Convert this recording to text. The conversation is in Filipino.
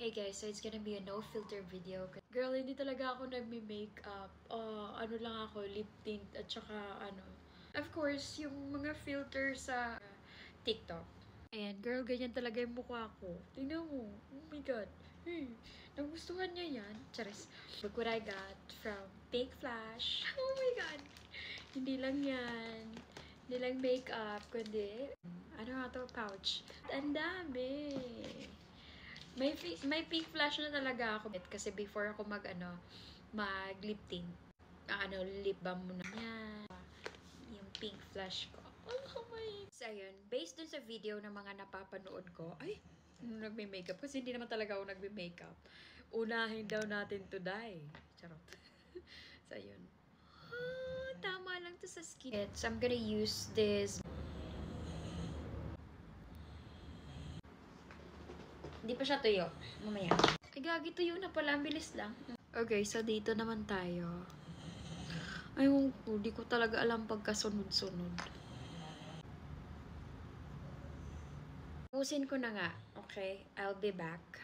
Hey guys, so it's gonna be a no-filter video. Girl, hindi talaga ako nagme-makeup. Ano lang ako, lip tint at saka ano. Of course, yung mga filter sa TikTok. Ayan, girl, ganyan talaga yung mukha ko. Tingnan mo. Oh my God. Nagustuhan niya yan. Charis. Look what I got from Fake Flash. Oh my God. Hindi lang yan. Hindi lang makeup, kundi ano nga to, pouch. Ang dami. May pink flash na talaga ako. Kasi before ako mag lip tint. Lip balm muna yan. Yung pink flash ko. Oh my. So, ayun. Based dun sa video ng mga napapanood ko, nagme-makeup. Kasi hindi naman talaga ako nagme-makeup. Unahin daw natin to die. Charot. So, ayun. Tama lang to sa skin. So, I'm gonna use this. Hindi pa siya tuyo. Mamaya. Ay, gagi, tuyo na pala. Ang bilis lang. Okay, so dito naman tayo. Ay, di ko talaga alam pagkasunod-sunod. Pusin ko na nga. Okay, I'll be back.